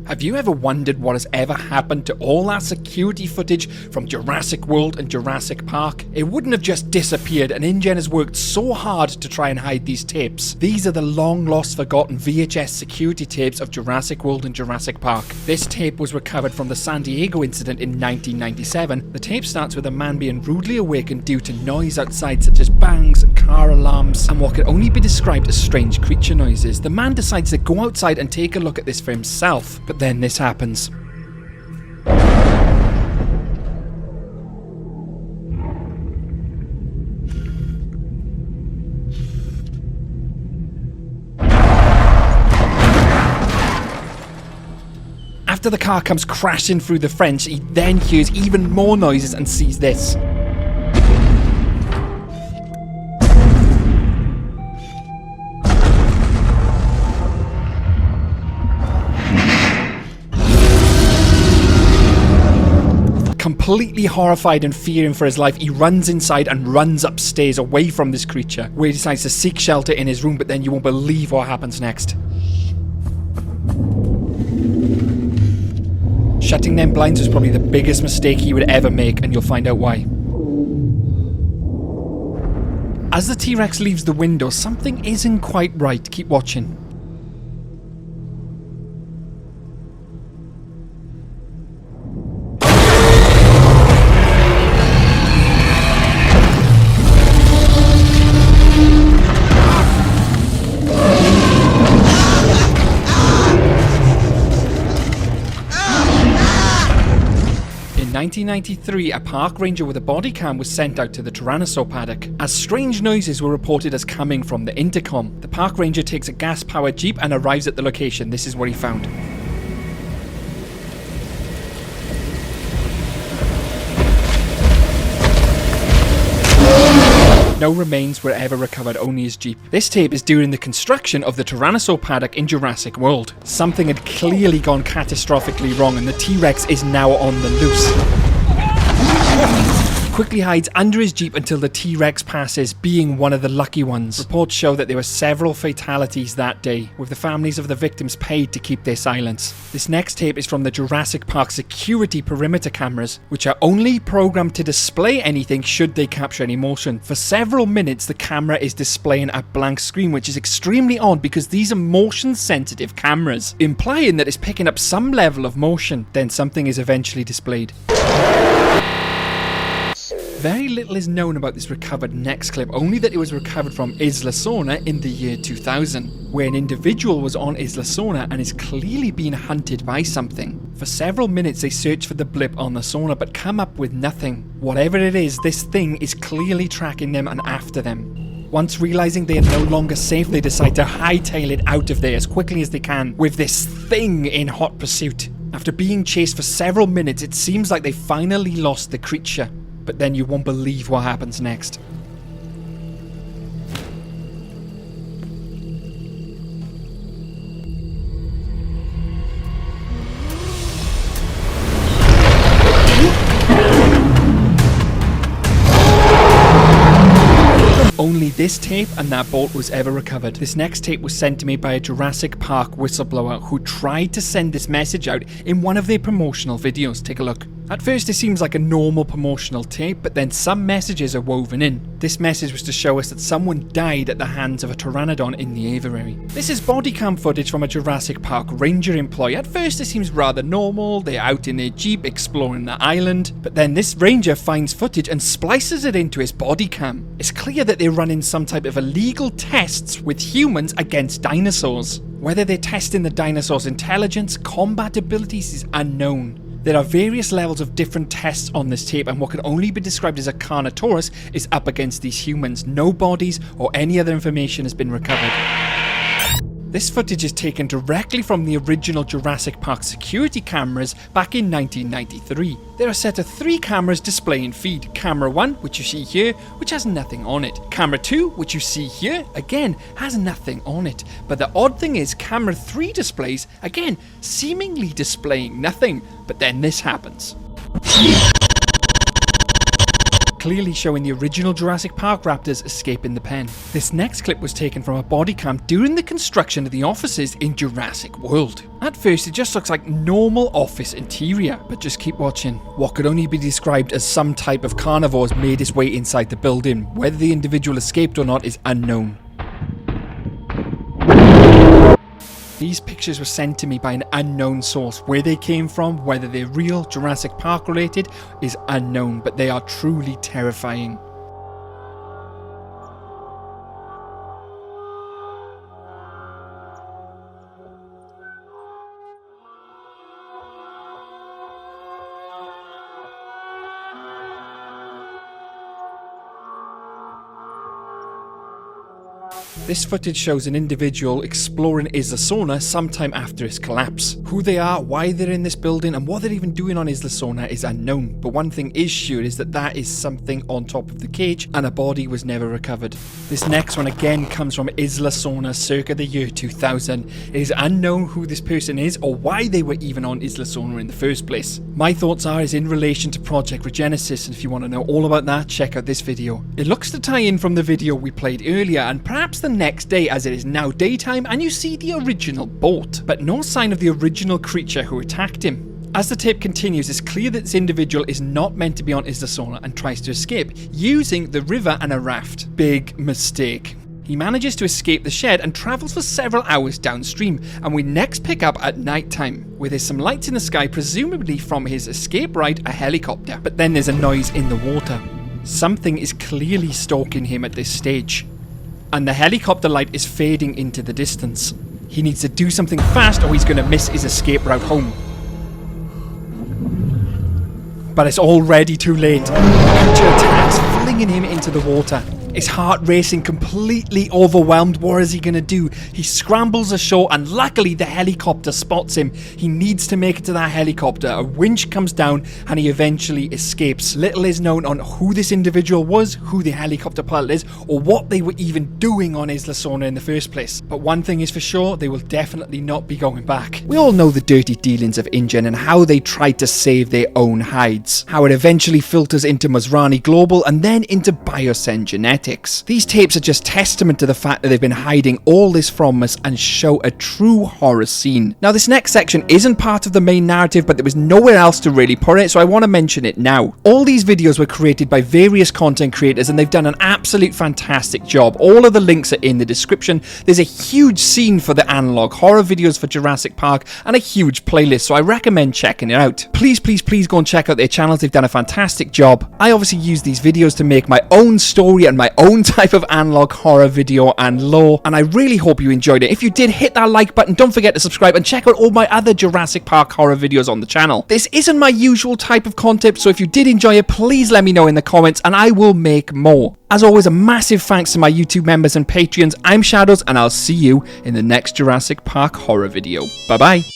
Have you ever wondered what has ever happened to all that security footage from Jurassic World and Jurassic Park? It wouldn't have just disappeared, and InGen has worked so hard to try and hide these tapes. These are the long lost forgotten VHS security tapes of Jurassic World and Jurassic Park. This tape was recovered from the San Diego incident in 1997. The tape starts with a man being rudely awakened due to noise outside such as bangs, car alarms, and what could only be described as strange creature noises. The man decides to go outside and take a look at this for himself. But then this happens. After the car comes crashing through the fence, he then hears even more noises and sees this. Completely horrified and fearing for his life, he runs inside and runs upstairs away from this creature, where he decides to seek shelter in his room, but then you won't believe what happens next. Shutting them blinds was probably the biggest mistake he would ever make, and you'll find out why. As the T-Rex leaves the window, something isn't quite right. Keep watching. In 1993, a park ranger with a body cam was sent out to the Tyrannosaur paddock, as strange noises were reported as coming from the intercom. The park ranger takes a gas-powered jeep and arrives at the location. This is what he found. No remains were ever recovered, only his jeep. This tape is during the construction of the Tyrannosaur paddock in Jurassic World. Something had clearly gone catastrophically wrong, and the T-Rex is now on the loose. He quickly hides under his jeep until the T-Rex passes, being one of the lucky ones. Reports show that there were several fatalities that day, with the families of the victims paid to keep their silence. This next tape is from the Jurassic Park security perimeter cameras, which are only programmed to display anything should they capture any motion. For several minutes, the camera is displaying a blank screen, which is extremely odd because these are motion-sensitive cameras, implying that it's picking up some level of motion. Then something is eventually displayed. Very little is known about this recovered next clip, only that it was recovered from Isla Sorna in the year 2000, where an individual was on Isla Sorna and is clearly being hunted by something. For several minutes they search for the blip on the sonar but come up with nothing. Whatever it is, this thing is clearly tracking them and after them. Once realizing they are no longer safe, they decide to hightail it out of there as quickly as they can, with this thing in hot pursuit. After being chased for several minutes, it seems like they finally lost the creature. But then you won't believe what happens next. Only this tape and that bolt was ever recovered. This next tape was sent to me by a Jurassic Park whistleblower who tried to send this message out in one of their promotional videos. Take a look. At first it seems like a normal promotional tape, but then some messages are woven in. This message was to show us that someone died at the hands of a pteranodon in the aviary. This is body cam footage from a Jurassic Park ranger employee. At first it seems rather normal, they're out in their jeep exploring the island, but then this ranger finds footage and splices it into his body cam. It's clear that they're running some type of illegal tests with humans against dinosaurs. Whether they're testing the dinosaurs' intelligence, combat abilities is unknown. There are various levels of different tests on this tape, and what can only be described as a Carnotaurus is up against these humans. No bodies or any other information has been recovered. This footage is taken directly from the original Jurassic Park security cameras back in 1993. There are a set of 3 cameras displaying feed. Camera 1, which you see here, which has nothing on it. Camera 2, which you see here, again, has nothing on it. But the odd thing is, camera 3 displays, again, seemingly displaying nothing. But then this happens. clearly showing the original Jurassic Park raptors escaping the pen. This next clip was taken from a body cam during the construction of the offices in Jurassic World. At first it just looks like normal office interior, but just keep watching. What could only be described as some type of carnivores made its way inside the building. Whether the individual escaped or not is unknown. These pictures were sent to me by an unknown source. Where they came from, whether they're real, Jurassic Park related, is unknown, but they are truly terrifying. This footage shows an individual exploring Isla Sorna sometime after its collapse. Who they are, why they're in this building, and what they're even doing on Isla Sorna is unknown, but one thing is sure is that is something on top of the cage, and a body was never recovered. This next one again comes from Isla Sorna circa the year 2000. It is unknown who this person is or why they were even on Isla Sorna in the first place. My thoughts are in relation to Project Regenesis, and if you want to know all about that, check out this video. It looks to tie in from the video we played earlier, and perhaps the next day, as it is now daytime and you see the original boat, but no sign of the original creature who attacked him. As the tape continues, it's clear that this individual is not meant to be on Isla Sorna and tries to escape using the river and a raft. Big mistake. He manages to escape the shed and travels for several hours downstream, and we next pick up at night time, where there's some lights in the sky, presumably from his escape ride, a helicopter. But then there's a noise in the water. Something is clearly stalking him at this stage, and the helicopter light is fading into the distance. He needs to do something fast or he's going to miss his escape route home. But it's already too late. The creature attacks, flinging him into the water. His heart racing, completely overwhelmed. What is he going to do? He scrambles ashore and luckily the helicopter spots him. He needs to make it to that helicopter. A winch comes down and he eventually escapes. Little is known on who this individual was, who the helicopter pilot is, or what they were even doing on Isla Sorna in the first place. But one thing is for sure, they will definitely not be going back. We all know the dirty dealings of InGen and how they tried to save their own hides. How it eventually filters into Masrani Global and then into Biosyn Genetics. These tapes are just testament to the fact that they've been hiding all this from us and show a true horror scene. Now this next section isn't part of the main narrative, but there was nowhere else to really put it, so I want to mention it now. All these videos were created by various content creators and they've done an absolute fantastic job. All of the links are in the description. There's a huge scene for the analog horror videos for Jurassic Park and a huge playlist, so I recommend checking it out. Please go and check out their channels. They've done a fantastic job. I obviously use these videos to make my own story and my own type of analog horror video and lore, and I really hope you enjoyed it. If you did, hit that like button, don't forget to subscribe and check out all my other Jurassic Park horror videos on the channel. This isn't my usual type of content, so if you did enjoy it, please let me know in the comments and I will make more. As always, a massive thanks to my YouTube members and Patreons. I'm Shadows and I'll see you in the next Jurassic Park horror video. Bye bye.